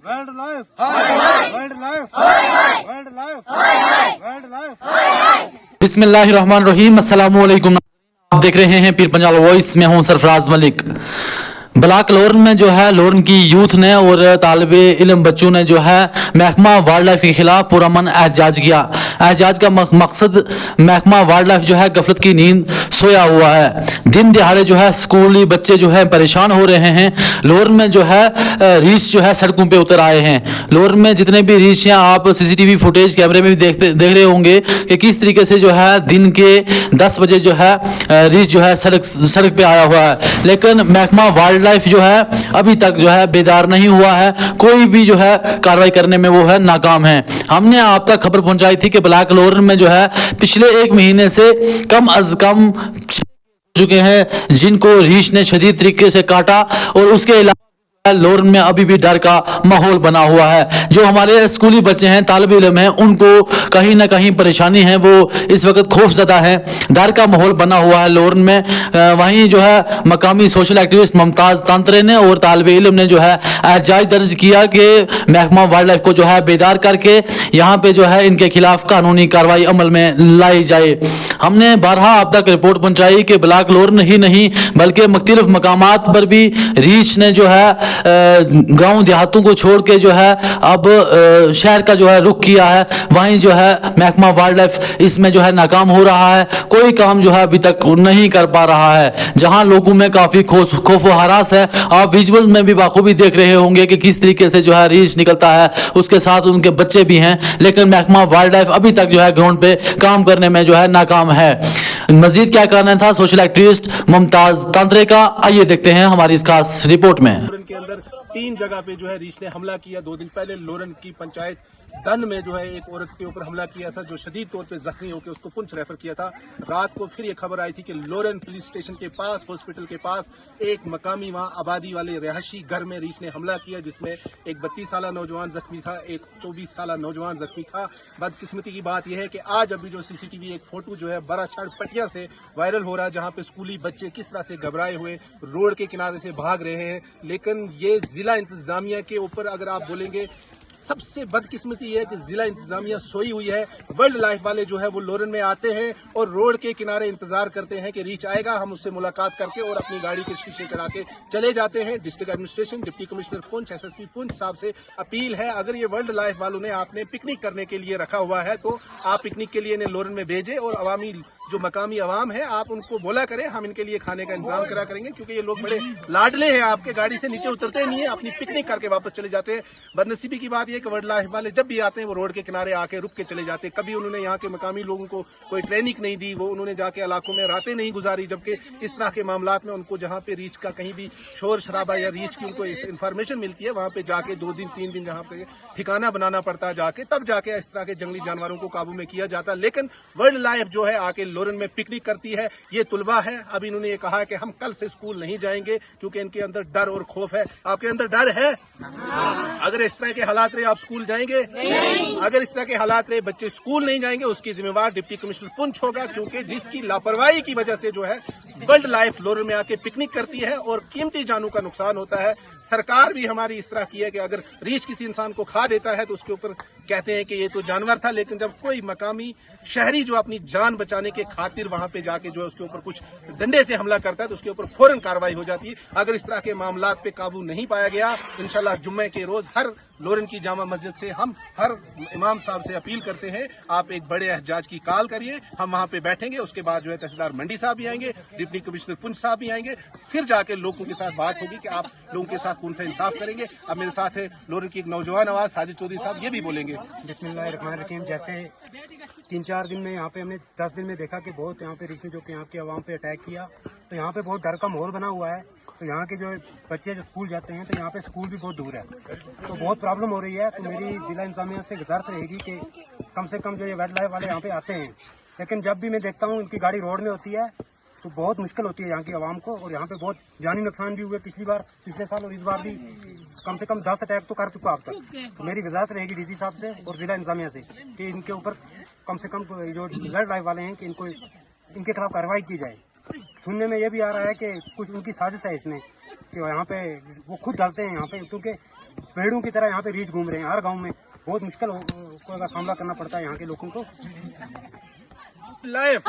Wild life, wild life, wild life, wild life. बिस्मिल्लाहिर्रहमानिर्रहीम। अस्सलामुअलैकुम। आप देख रहे हैं पीर पंजाल वॉइस में हूं सरफराज मलिक। ब्लॉक लोरन में जो है लोरन की यूथ ने और तालिबे इल्म बच्चों ने जो है महकमा वाइल्ड लाइफ के खिलाफ पुरअमन एहतजाज किया। एहतजाज का मकसद महकमा वाइल्ड लाइफ जो है गफलत की नींद सोया हुआ है। दिन दिहाड़े जो है स्कूली बच्चे जो है परेशान हो रहे हैं। लोरन में जो है रीच जो है सड़कों पे उतर आए हैं। लोरन में जितने भी रीच हैं आप सीसीटीवी फुटेज कैमरे में भी देख रहे होंगे कि किस तरीके से जो है दिन के 10 बजे जो है रीच जो है सड़क पे आया हुआ है। लेकिन महकमा वाइल्ड लाइफ जो है अभी तक जो है बेदार नहीं हुआ है। कोई भी जो है कार्रवाई करने में वो है नाकाम है। हमने आप तक खबर पहुंचाई थी कि ब्लॉक लोरन में जो है पिछले 1 महीने से कम अज कम चुके हैं जिनको रीछ ने शदीद तरीके से काटा और उसके अलावा लोरन में अभी भी डर का माहौल बना हुआ है। जो हमारे स्कूली बच्चे हैं तालिब इल्म हैं उनको कहीं ना कहीं परेशानी है, वो इस वक्त खौफजदा है। डर का माहौल बना हुआ है लोरन में। वहीं जो है मकामी सोशल एक्टिविस्ट मुमताज तांत्रे ने और तालिब इल्म ने जो है एहतजाज दर्ज किया कि महकमा वाइल्ड लाइफ को जो है बेदार करके यहाँ पे जो है इनके खिलाफ कानूनी कार्रवाई अमल में लाई जाए। हमने बारहा आप तक रिपोर्ट पहुंचाई कि ब्लॉक लोरन ही नहीं बल्कि मुख्तलिफ मकामात पर भी रीछ ने जो है गांव देहातों को छोड़ के जो है अब शहर का जो है रुख किया है। वहीं जो है महकमा वाइल्ड लाइफ इसमें जो है नाकाम हो रहा है। कोई काम जो है अभी तक नहीं कर पा रहा है। जहां लोगों में काफी खौफ व हरास है। आप विजुअल में भी बाखूबी देख रहे होंगे कि किस तरीके से जो है रीछ निकलता है, उसके साथ उनके बच्चे भी हैं। लेकिन महकमा वाइल्ड लाइफ अभी तक जो है ग्राउंड पे काम करने में जो है नाकाम है। मजीद क्या कहना था सोशल एक्टिविस्ट मुमताज तांत्रे का, आइए देखते हैं हमारी इस खास रिपोर्ट में। लोरन के अंदर 3 जगह पे जो है रीछ ने हमला किया। 2 दिन पहले लोरन की पंचायत दन में जो है एक औरत के ऊपर हमला किया था जो शदीद तौर पे जख्मी होकर उसको पुंछ रेफर किया था। रात को फिर ये खबर आई थी कि लोरन पुलिस स्टेशन के पास हॉस्पिटल के पास एक मकामी वहां आबादी वाले रिहायशी घर में रीछ ने हमला किया जिसमें एक 32 साल नौजवान जख्मी था, एक 24 साल नौजवान जख्मी था। बदकिस्मती की बात यह है कि आज अभी जो सीसीटीवी एक फोटो जो है बराछड़ पटिया से वायरल हो रहा है जहां पे स्कूली बच्चे किस तरह से घबराए हुए रोड के किनारे से भाग रहे हैं। लेकिन ये जिला इंतजामिया के ऊपर अगर आप बोलेंगे सबसे बदकिस्मती है कि जिला इंतजामिया सोई हुई है। वाइल्ड लाइफ वाले जो है वो लोरन में आते हैं और रोड के किनारे इंतजार करते हैं कि रीच आएगा, हम उससे मुलाकात करके और अपनी गाड़ी के शीशे चढ़ा के चले जाते हैं। District administration deputy commissioner Poonch SSP Poonch साहब से अपील है, अगर ये वाइल्ड लाइफ वालों ने आपने पिकनिक करने के लिए रखा हुआ है तो आप पिकनिक के लिए इन्हें लोरन में भेजें और अवामी जो मकामी अवाम है आप उनको बोला करें, हम इनके लिए खाने का इंतजाम करा करेंगे क्योंकि ये लोग बड़े लाडले हैं आपके। गाड़ी से नीचे उतरते नहीं है, अपनी पिकनिक करके वापस चले जाते हैं। बदनसीबी की बात यह कि वाइल्ड लाइफ वाले जब भी आते हैं वो रोड के किनारे आके रुक के चले जाते हैं। कभी उन्होंने यहाँ के मकामी लोगों को कोई ट्रेनिंग नहीं दी, वो उन्होंने जाके इलाकों में रातें नहीं गुजारी, जबकि इस तरह के मामलात में उनको जहाँ पे रीच का कहीं भी शोर शराबा या रीच की उनको इन्फॉर्मेशन मिलती है वहाँ पे जाके 2 दिन 3 दिन जहाँ पे ठिकाना बनाना पड़ता है जाके, तब जाके इस तरह के जंगली जानवरों को काबू में किया जाता है। लेकिन वाइल्ड लाइफ जो है आके लोरन में पिकनिक करती है। ये तुलबा है। अब इन्होंने ये कहा है कि हम कल से स्कूल नहीं जाएंगे क्योंकि इनके अंदर डर और खौफ है। आपके अंदर डर है? अगर इस तरह के हालात रहे आप स्कूल जाएंगे? नहीं। अगर इस तरह के हालात रहे बच्चे स्कूल नहीं जाएंगे उसकी जिम्मेवार डिप्टी कमिश्नर पुंछ होगा क्योंकि जिसकी लापरवाही की वजह से जो है वाइल्ड लाइफ लोरन में आके पिकनिक करती है और कीमती जानों का नुकसान होता है। सरकार भी हमारी इस तरह की है कि अगर रीछ किसी इंसान को खा देता है तो उसके ऊपर कहते हैं कि ये तो जानवर था, लेकिन जब कोई मकामी शहरी जो अपनी जान बचाने के खातिर वहां पे जाके जो है उसके ऊपर कुछ डंडे से हमला करता है तो उसके ऊपर फौरन कार्रवाई हो जाती है। अगर इस तरह के मामलात पे काबू नहीं पाया गया इंशाल्लाह जुम्मे के रोज हर लोरन की जामा मस्जिद से हम हर इमाम साहब से अपील करते हैं आप एक बड़े एहतजाज की कॉल करिए, हम वहां पे बैठेंगे। उसके बाद जो है तहसीलदार मंडी साहब भी आएंगे, डिप्टी कमिश्नर पुंछ साहब भी आएंगे, फिर जाके लोगों के साथ बात होगी कि आप लोगों के साथ कौन सा इंसाफ करेंगे। अब मेरे साथ है लोरन की एक नौजवान आवाज साजिद चौधरी साहब, ये भी बोलेंगे। बिस्मिल्लाहिर्रहमानिर्रहीम। जैसे 3-4 दिन में यहाँ पे हमने 10 दिन में देखा कि बहुत यहाँ पे रीछ ने जो कि यहाँ के अवाम पे अटैक किया तो यहाँ पे बहुत डर का माहौल बना हुआ है। तो यहाँ के जो बच्चे जो स्कूल जाते हैं तो यहाँ पे स्कूल भी बहुत दूर है तो बहुत प्रॉब्लम हो रही है। तो मेरी जिला इंतजामिया से गुजारिश रहेगी कि कम से कम जो ये वाइल्ड लाइफ वाले यहाँ पे आते हैं, लेकिन जब भी मैं देखता हूँ उनकी गाड़ी रोड में होती है तो बहुत मुश्किल होती है यहाँ की आवाम को। और यहाँ पे बहुत जानी नुकसान भी हुए पिछले साल और इस बार भी कम से कम 10 अटैक तो कर चुका अब तक। तो मेरी गुजारिश रहेगी डीसी साहब से और जिला इंतजामिया से कि इनके ऊपर कम से कम जो वाइल्ड लाइफ वाले हैं कि इनके खिलाफ कार्रवाई की जाए। सुनने में ये भी आ रहा है कि कुछ उनकी साजिश है इसमें कि यहाँ पे वो खुद डालते हैं यहाँ पे, क्योंकि पेड़ों की तरह यहाँ पे रीछ घूम रहे हैं। हर गांव में बहुत मुश्किल का सामना करना पड़ता है यहाँ के लोगों को। लाइफ